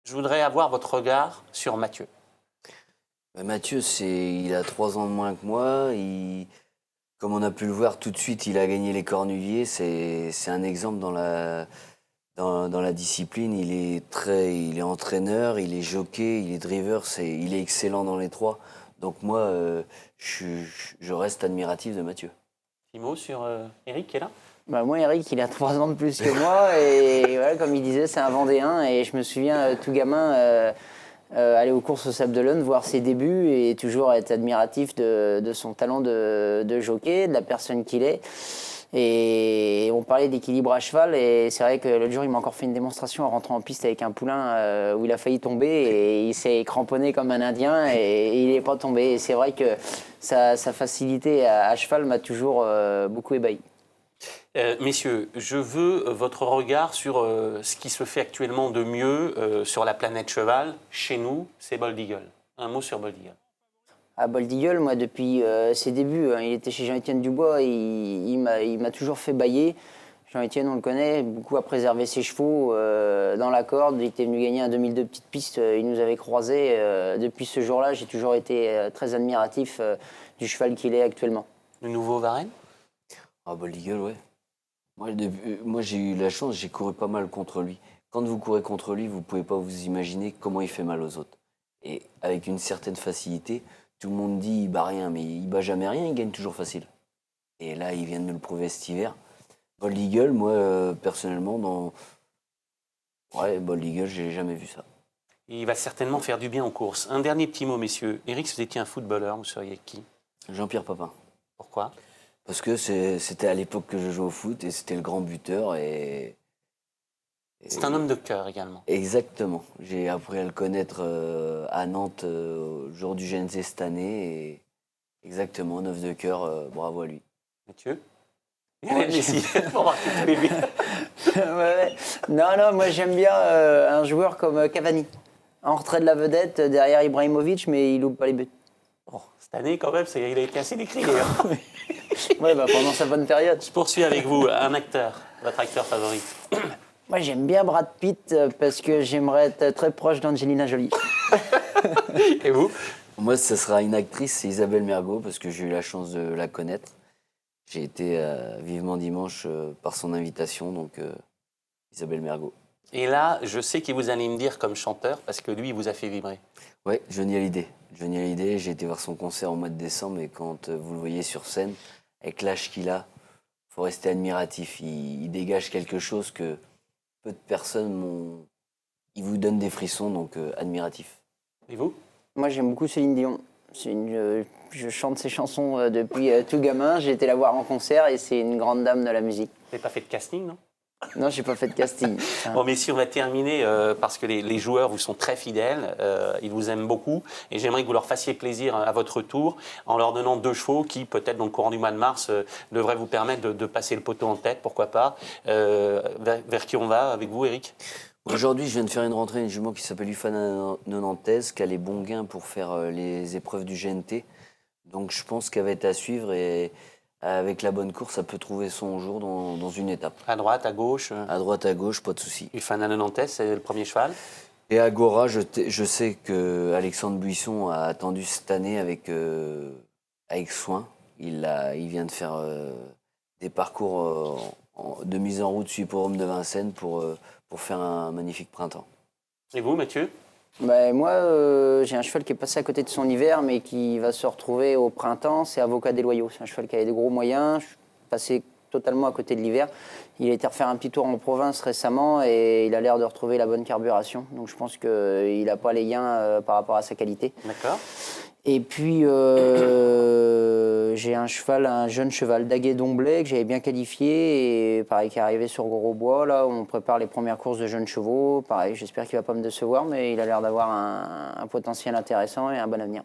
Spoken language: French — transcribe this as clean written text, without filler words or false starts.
Je voudrais avoir votre regard sur Mathieu. Mathieu, il a 3 ans de moins que moi. Comme on a pu le voir tout de suite, il a gagné les Cornuliers. C'est un exemple dans la discipline. Il est entraîneur, il est jockey, il est driver. Il est excellent dans les trois. Donc moi, je reste admiratif de Mathieu. Petit mot sur Eric qui est là. Bah moi, Eric, il a 3 ans de plus que moi et voilà, comme il disait, c'est un Vendéen et je me souviens, tout gamin, aller aux courses au Sable d'Olonne, voir ses débuts et toujours être admiratif de son talent de jockey, de la personne qu'il est. Et on parlait d'équilibre à cheval et c'est vrai que l'autre jour, il m'a encore fait une démonstration en rentrant en piste avec un poulain où il a failli tomber et il s'est cramponné comme un Indien et il n'est pas tombé. Et c'est vrai que sa facilité à cheval m'a toujours beaucoup ébahi. Messieurs, je veux votre regard sur ce qui se fait actuellement de mieux sur la planète cheval. Chez nous, c'est Bold Eagle. Un mot sur Bold Eagle. À Bold Eagle, moi, depuis ses débuts, il était chez Jean-Étienne Dubois, il m'a toujours fait bailler. Jean-Étienne, on le connaît, beaucoup à préserver ses chevaux dans la corde. Il était venu gagner un 2002 petite piste, il nous avait croisés. Depuis ce jour-là, j'ai toujours été très admiratif du cheval qu'il est actuellement. Le nouveau Varenne. Ah, Bold Eagle, ouais. Moi, j'ai eu la chance, j'ai couru pas mal contre lui. Quand vous courez contre lui, vous pouvez pas vous imaginer comment il fait mal aux autres. Et avec une certaine facilité, tout le monde dit il bat rien, mais il bat jamais rien, il gagne toujours facile. Et là, il vient de nous le prouver cet hiver. Bold Eagle, moi, personnellement, Bold Eagle, j'ai jamais vu ça. Il va certainement faire du bien en course. Un dernier petit mot, messieurs. Eric, si vous étiez un footballeur, vous seriez qui? Jean-Pierre Papin. Pourquoi? Parce que c'était à l'époque que je jouais au foot et c'était le grand buteur C'est un homme de cœur également. Exactement. J'ai appris à le connaître à Nantes au jour du GNC cette année. Et exactement, 9 de cœur, bravo à lui. Mathieu? Messi, pour voir tous les buts. Ouais. Non, moi j'aime bien un joueur comme Cavani. En retrait de la vedette derrière Ibrahimovic, mais il loupe pas les buts. Bon, cette année, quand même, il a été assez décrié. Hein. Ouais, pendant sa bonne période. Je poursuis avec vous, un acteur, votre acteur favori. Moi j'aime bien Brad Pitt parce que j'aimerais être très proche d'Angelina Jolie. Et vous? Moi, ce sera une actrice, c'est Isabelle Mergo, parce que j'ai eu la chance de la connaître. J'ai été vivement dimanche par son invitation, donc Isabelle Mergo. Et là, je sais que vous allez me dire comme chanteur, parce que lui, il vous a fait vibrer. Ouais, Johnny Hallyday. Johnny Hallyday, j'ai été voir son concert au mois de décembre, et quand vous le voyez sur scène, avec l'âge qu'il a, faut rester admiratif. Il dégage quelque chose que peu de personnes il vous donne des frissons, donc admiratif. Et vous? Moi j'aime beaucoup Céline Dion. Je chante ses chansons depuis tout gamin. J'ai été la voir en concert et c'est une grande dame de la musique. Vous n'avez pas fait de casting, non? Non, j'ai pas fait de casting. Bon, mais si on va terminer, parce que les joueurs vous sont très fidèles, ils vous aiment beaucoup, et j'aimerais que vous leur fassiez plaisir à votre tour en leur donnant 2 chevaux qui, peut-être dans le courant du mois de mars, devraient vous permettre de passer le poteau en tête, pourquoi pas. Vers qui on va avec vous, Eric? Aujourd'hui, je viens de faire une rentrée, une jument qui s'appelle Ufana Nantaise, qui a les bons gains pour faire les épreuves du GNT. Donc je pense qu'elle va être à suivre et avec la bonne course, ça peut trouver son jour dans une étape. À droite, à gauche? À droite, à gauche, pas de souci. Ufana Nantes, c'est le premier cheval. Et à Gora, je sais que Alexandre Buisson a attendu cette année avec soin. Il vient de faire des parcours de mise en route sur l'hippodrome de Vincennes pour faire un magnifique printemps. Et vous, Mathieu? Moi, j'ai un cheval qui est passé à côté de son hiver, mais qui va se retrouver au printemps. C'est Avocat des Loyaux. C'est un cheval qui avait des gros moyens. Je suis passé totalement à côté de l'hiver. Il a été refaire un petit tour en province récemment et il a l'air de retrouver la bonne carburation. Donc je pense qu'il n'a pas les gains par rapport à sa qualité. D'accord. Et puis, j'ai un jeune cheval d'Aguet d'Omblay que j'avais bien qualifié et pareil qui est arrivé sur Grosbois, là où on prépare les premières courses de jeunes chevaux. Pareil, j'espère qu'il ne va pas me décevoir, mais il a l'air d'avoir un potentiel intéressant et un bon avenir.